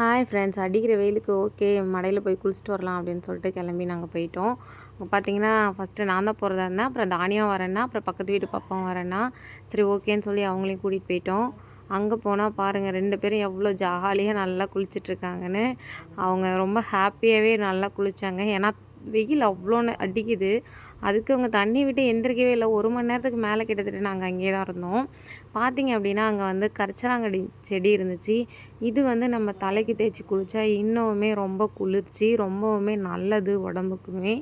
Hi friends, அடிக்கிற வெயிலுக்கு okay மடையில் போய் குளிச்சுட்டு வரலாம் அப்படின்னு சொல்லிட்டு கிளம்பி நாங்கள் போயிட்டோம். இப்போ பார்த்தீங்கன்னா ஃபஸ்ட்டு நான் தான் போகிறதா இருந்தேன். அப்புறம் தானியம் வரேன்னா, அப்புறம் பக்கத்து வீட்டு பாப்பாவும் வரேன்னா, சரி ஓகேன்னு சொல்லி அவங்களையும் கூட்டிகிட்டு போயிட்டோம். அங்கே போனால் பாருங்கள் 2 பேரும் எவ்வளோ ஜாலியாக நல்லா குளிச்சிட்ருக்காங்கன்னு. அவங்க ரொம்ப ஹாப்பியாகவே நல்லா குளித்தாங்க. ஏன்னா வெயில் அவ்வளோன்னு அடிக்குது. அதுக்கு அவங்க தண்ணி விட்டு எந்திரிக்கவே இல்லை. 1 மணி நேரத்துக்கு மேலே கிட்டத்தட்ட நாங்கள் அங்கேயே தான் இருந்தோம். பார்த்திங்க அப்படின்னா அங்கே வந்து கரிசலாங்கண்ணி செடி இருந்துச்சு. இது வந்து நம்ம தலைக்கு தேய்ச்சி குளித்தா இன்னுமே ரொம்ப குளிர்ச்சி, ரொம்பவுமே நல்லது உடம்புக்குமே.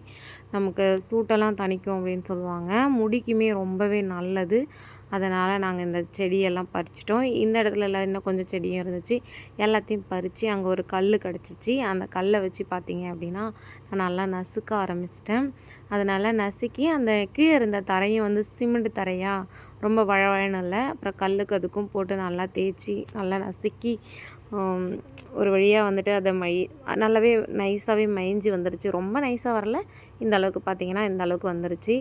நமக்கு சூட்டெல்லாம் தணிக்கும் அப்படின்னு சொல்லுவாங்க. முடிக்குமே ரொம்பவே நல்லது. அதனால் நாங்கள் இந்த செடியெல்லாம் பறிச்சிட்டோம். இந்த இடத்துல எல்லாம் இன்னும் கொஞ்சம் செடியும் இருந்துச்சு. எல்லாத்தையும் பறித்து அங்கே ஒரு கல் கிடச்சிச்சு. அந்த கல்லை வச்சு பார்த்திங்க அப்படின்னா நான் நல்லா நசுக்க ஆரம்பிச்சிட்டேன். அதனால் நசுக்கி அந்த கீழே இருந்த தரையும் வந்து சிமெண்ட் தரையா ரொம்ப வழவழன்னு இல்லை. அப்புறம் கல்லுக்கு அதுக்கும் போட்டு நல்லா தேய்ச்சி நல்லா நசுக்கி ஒரு வழியாக வந்துட்டு அதை நல்லாவே நைஸாகவே மயஞ்சி வந்துருச்சு. ரொம்ப நைஸாக வரல, இந்த அளவுக்கு பார்த்திங்கன்னா இந்த அளவுக்கு வந்துருச்சு.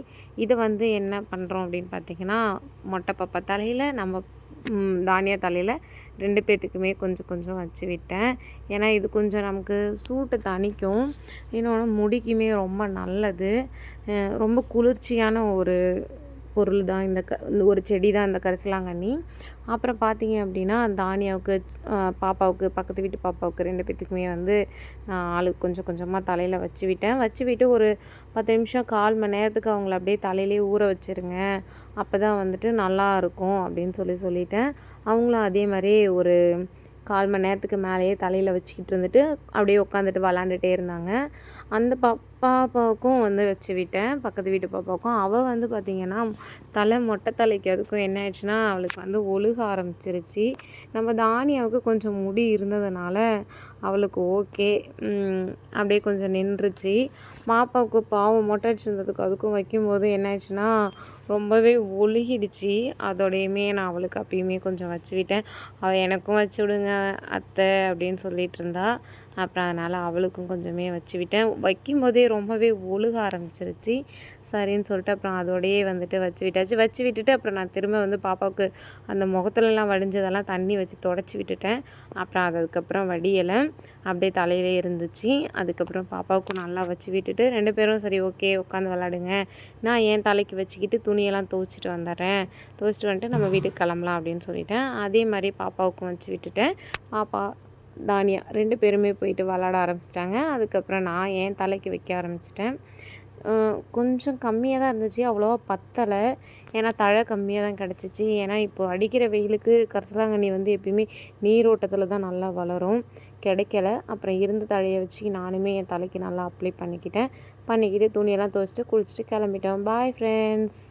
இதை வந்து என்ன பண்ணுறோம் அப்படின்னு பார்த்திங்கன்னா, மொட்டை பாப்பா தலையில் நம்ம தானிய தலையில் 2 பேர்த்துக்குமே கொஞ்சம் கொஞ்சம் வச்சு விட்டேன். ஏன்னா இது கொஞ்சம் நமக்கு சூட்டை தணிக்கும், இன்னொன்று முடிக்குமே ரொம்ப நல்லது. ரொம்ப குளிர்ச்சியான ஒரு பொருள் தான் இந்த ஒரு செடி தான் இந்த கரிசலாங்கண்ணி. அப்புறம் பார்த்தீங்க அப்படின்னா தானியாவுக்கு, பாப்பாவுக்கு, பக்கத்து வீட்டு பாப்பாவுக்கு 2 பேர்த்துக்குமே வந்து ஆளுக்கு கொஞ்சம் கொஞ்சமாக தலையில் வச்சு விட்டேன். வச்சு விட்டு ஒரு 10 நிமிஷம் 1/4 மணி நேரத்துக்கு அவங்கள அப்படியே தலையிலே ஊற வச்சுருங்க. அப்போ தான் வந்துட்டு நல்லாயிருக்கும் அப்படின்னு சொல்லிட்டேன். அவங்களும் அதே மாதிரி ஒரு 1/4 மணி நேரத்துக்கு மேலேயே தலையில் வச்சுக்கிட்டு இருந்துட்டு அப்படியே உட்காந்துட்டு விளாண்டுட்டே இருந்தாங்க. அந்த பாப்பாவுக்கும் வந்து வச்சு விட்டேன், பக்கத்து வீட்டு பாப்பாவுக்கும். அவள் வந்து பார்த்திங்கன்னா மொட்டை தலைக்கு அதுக்கும் என்ன ஆயிடுச்சுன்னா அவளுக்கு வந்து ஒழுக ஆரம்பிச்சிருச்சு. நம்ம தானியாவுக்கு கொஞ்சம் முடி இருந்ததுனால அவளுக்கு ஓகே, அப்படியே கொஞ்சம் நின்றுச்சு. பாப்பாவுக்கு பாவம் மொட்டை அடிச்சிருந்ததுக்கு அதுக்கும் வைக்கும்போது என்ன ஆயிடுச்சுன்னா ரொம்பவே ஒழுகிடுச்சு. அதோடையுமே நான் அவளுக்கு அப்பயுமே கொஞ்சம் வச்சு விட்டேன். அவள் எனக்கும் வச்சு விடுங்க அத்தை அப்படின்னு சொல்லிட்டு இருந்தா. அப்புறம் அதனால் அவளுக்கும் கொஞ்சமே வச்சு விட்டேன். வைக்கும்போதே ரொம்பவே ஒழுக ஆரம்பிச்சிருச்சு. சரின்னு சொல்லிட்டு அப்புறம் அதோடையே வந்துட்டு வச்சு விட்டாச்சு. வச்சு விட்டுட்டு அப்புறம் நான் திரும்ப வந்து பாப்பாவுக்கு அந்த முகத்துலலாம் வடிஞ்சதெல்லாம் தண்ணி வச்சு தொடச்சி விட்டுட்டேன். அப்புறம் அதுக்கப்புறம் வடியலை, அப்படியே தலையிலே இருந்துச்சு. அதுக்கப்புறம் பாப்பாவுக்கும் நல்லா வச்சு விட்டுட்டு 2 பேரும் சரி ஓகே உட்காந்து விளாடுங்க, நான் என் தலைக்கு வச்சுக்கிட்டு துணியெல்லாம் துவைச்சிட்டு வந்துடுறேன், துவைச்சிட்டு வந்துட்டு நம்ம வீட்டுக்கு கிளம்பலாம் அப்படின்னு சொல்லிட்டேன். அதே மாதிரி பாப்பாவுக்கும் வச்சு விட்டுட்டேன். பாப்பா தானியா 2 பேருமே போயிட்டு விளாட ஆரம்பிச்சிட்டாங்க. அதுக்கப்புறம் நான் என் தலைக்கு வைக்க ஆரம்பிச்சிட்டேன். கொஞ்சம் கம்மியாக தான் இருந்துச்சு, அவ்வளோவா பத்தலை. ஏன்னா தழை கம்மியாக தான் கிடச்சிச்சு. ஏன்னா இப்போது அடிக்கிற வெயிலுக்கு கரிசலாங்கண்ணி வந்து எப்பயுமே நீரோட்டத்தில் தான் நல்லா வளரும், கிடைக்கல. அப்புறம் இருந்த தழையை வச்சு நானுமே என் தலைக்கு நல்லா அப்ளை பண்ணிக்கிட்டு துணியெல்லாம் துவைச்சிட்டு குளிச்சுட்டு கிளம்பிட்டோம். Bye friends.